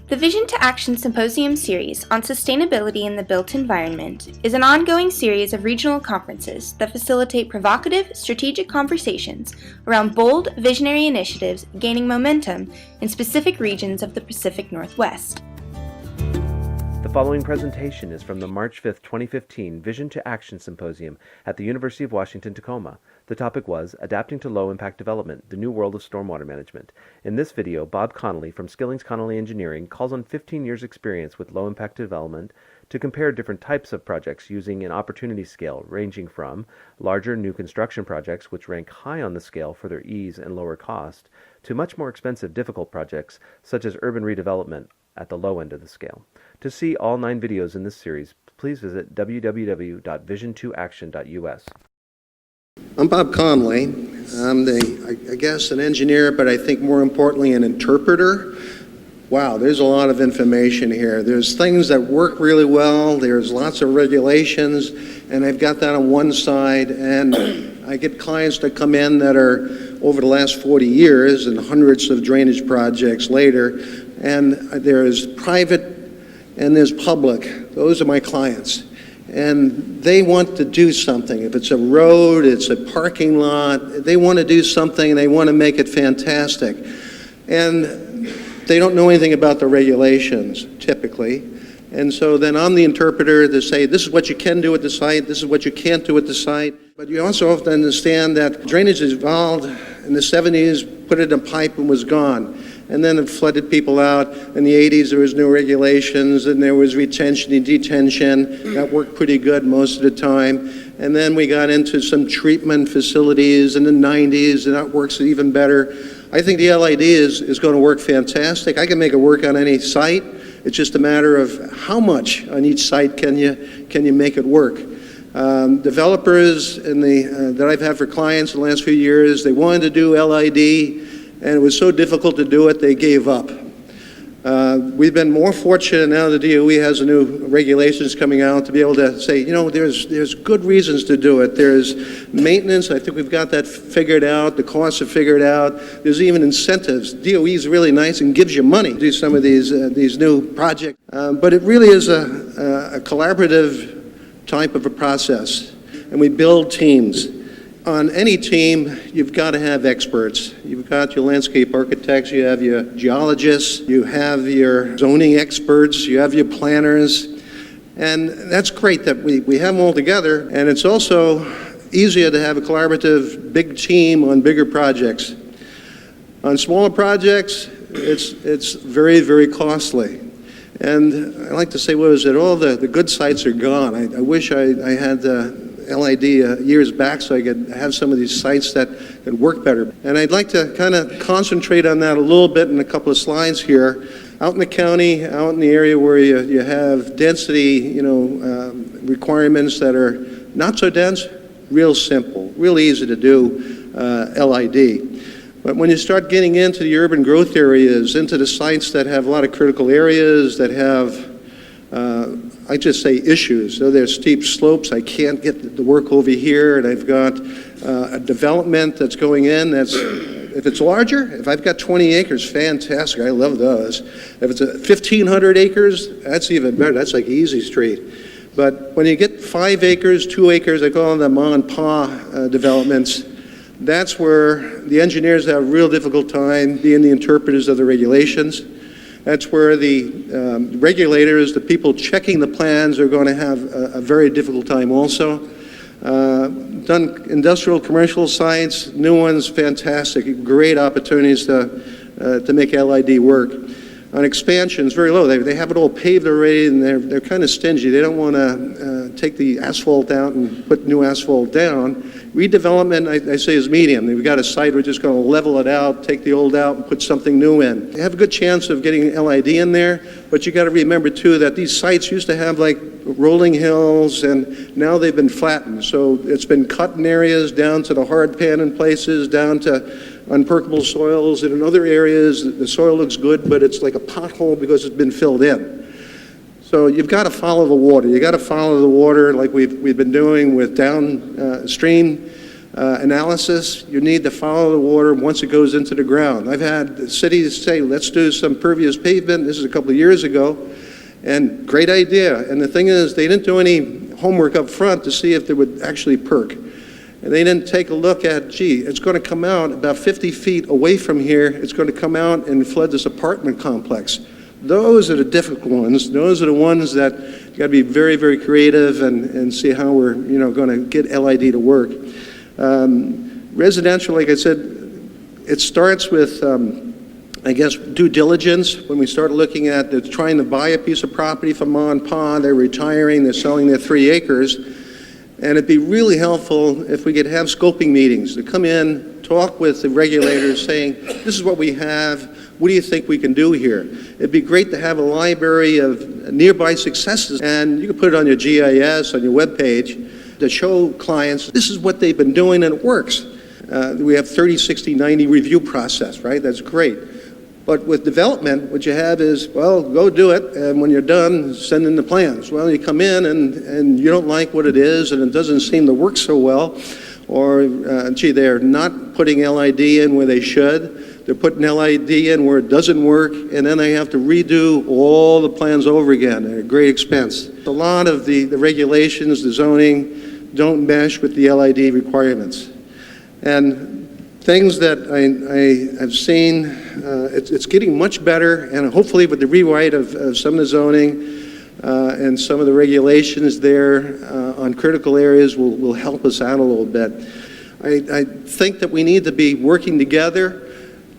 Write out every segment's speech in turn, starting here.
The Vision to Action Symposium series on sustainability in the built environment is an ongoing series of regional conferences that facilitate provocative, strategic conversations around bold, visionary initiatives gaining momentum in specific regions of the Pacific Northwest. The following presentation is from the March 5, 2015 Vision to Action Symposium at the University of Washington, Tacoma. The topic was Adapting to Low-Impact Development, the New World of Stormwater Management. In this video, Bob Connolly from Skillings Connolly Engineering calls on 15 years' experience with low-impact development to compare different types of projects using an opportunity scale ranging from larger new construction projects which rank high on the scale for their ease and lower cost to much more expensive, difficult projects such as urban redevelopment at the low end of the scale. To see all 9 videos in this series, please visit www.vision2action.us. I'm Bob Connolly. I'm I guess an engineer, but I think more importantly an interpreter. Wow, there's a lot of information here. There's things that work really well, there's lots of regulations, and I've got that on one side, and I get clients that come in that are over the last 40 years and hundreds of drainage projects later, and there's private and there's public. Those are my clients. And they want to do something. If it's a road, it's a parking lot, they want to do something, they want to make it fantastic. And they don't know anything about the regulations, typically. And so then I'm the interpreter to say, this is what you can do at the site, this is what you can't do at the site. But you also have to understand that drainage evolved in the 70s, put it in a pipe and was gone. And then it flooded people out. In the 80s, there was no regulations, and there was retention and detention. That worked pretty good most of the time. And then we got into some treatment facilities in the 90s, and that works even better. I think the LID is going to work fantastic. I can make it work on any site. It's just a matter of how much on each site can you make it work. Developers that I've had for clients in the last few years, they wanted to do LID, and it was so difficult to do it, they gave up. We've been more fortunate now the DOE has the new regulations coming out to be able to say, you know, there's good reasons to do it. There's maintenance, I think we've got that figured out, the costs are figured out. There's even incentives. DOE is really nice and gives you money to do some of these new projects. But it really is a collaborative type of a process, and we build teams. On any team, you've got to have experts. You've got your landscape architects, you have your geologists, you have your zoning experts, you have your planners, and that's great that we have them all together, and it's also easier to have a collaborative big team on bigger projects. On smaller projects, it's very, very costly. And I like to say, what is it, all the good sites are gone. I wish I had LID years back so I could have some of these sites that could work better. And I'd like to kind of concentrate on that a little bit in a couple of slides here. Out in the county, out in the area where you have density, requirements that are not so dense, real simple, real easy to do LID. But when you start getting into the urban growth areas, into the sites that have a lot of critical areas, that have I just say issues. So there's steep slopes, I can't get the work over here, and I've got a development that's going in that's, if it's larger, if I've got 20 acres, fantastic, I love those. If it's 1,500 acres, that's even better, that's like easy street. But when you get 5 acres, 2 acres, I call them the ma and pa developments, that's where the engineers have a real difficult time being the interpreters of the regulations. That's where the regulators, the people checking the plans, are going to have a very difficult time also. Done industrial commercial sites, new ones, fantastic, great opportunities to make LID work. On expansions, very low. They have it all paved already, and they're kind of stingy. They don't want to take the asphalt out and put new asphalt down. Redevelopment, I say, is medium. We've got a site, we're just going to level it out, take the old out, and put something new in. You have a good chance of getting LID in there, but you got to remember too that these sites used to have like rolling hills, and now they've been flattened. So it's been cut in areas down to the hard pan in places, down to unpermeable soils, and in other areas the soil looks good, but it's like a pothole because it's been filled in. So you've got to follow the water. You've got to follow the water like we've been doing with downstream. analysis, you need to follow the water once it goes into the ground. I've had cities say, let's do some pervious pavement. This is a couple of years ago, and great idea. And the thing is, they didn't do any homework up front to see if they would actually perk. And they didn't take a look at, gee, it's going to come out about 50 feet away from here. It's going to come out and flood this apartment complex. Those are the difficult ones. Those are the ones that you got to be very, very creative and see how we're going to get LID to work. Residential, like I said, it starts with, I guess, due diligence. When we start looking at trying to buy a piece of property from Ma and Pa, they're retiring, they're selling their 3 acres. And it'd be really helpful if we could have scoping meetings to come in, talk with the regulators saying, this is what we have, what do you think we can do here? It'd be great to have a library of nearby successes, and you can put it on your GIS, on your webpage, to show clients this is what they've been doing and it works. We have 30, 60, 90 review process, right? That's great. But with development, what you have is, well, go do it, and when you're done, send in the plans. Well, you come in and you don't like what it is, and it doesn't seem to work so well, or, gee, they're not putting LID in where they should. They're putting LID in where it doesn't work, and then they have to redo all the plans over again at a great expense. A lot of the regulations, the zoning, don't mesh with the LID requirements. And things that I have seen, it's getting much better, and hopefully with the rewrite of some of the zoning and some of the regulations there on critical areas will help us out a little bit. I think that we need to be working together.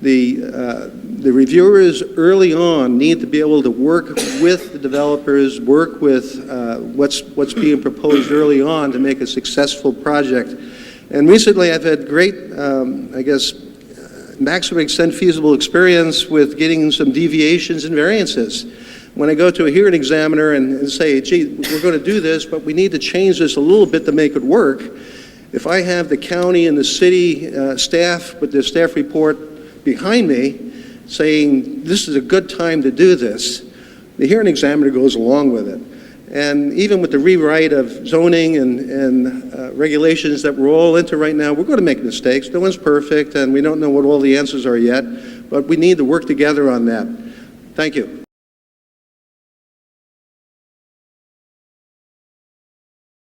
The reviewers early on need to be able to work with the developers, work with what's being proposed early on to make a successful project. And recently I've had great, I guess, maximum extent feasible experience with getting some deviations and variances. When I go to a hearing examiner and say, gee, we're going to do this, but we need to change this a little bit to make it work, if I have the county and the city staff with their staff report behind me saying this is a good time to do this, the hearing examiner goes along with it. And even with the rewrite of zoning and regulations that we're all into right now, we're going to make mistakes. No one's perfect, and we don't know what all the answers are yet, but we need to work together on that. Thank you.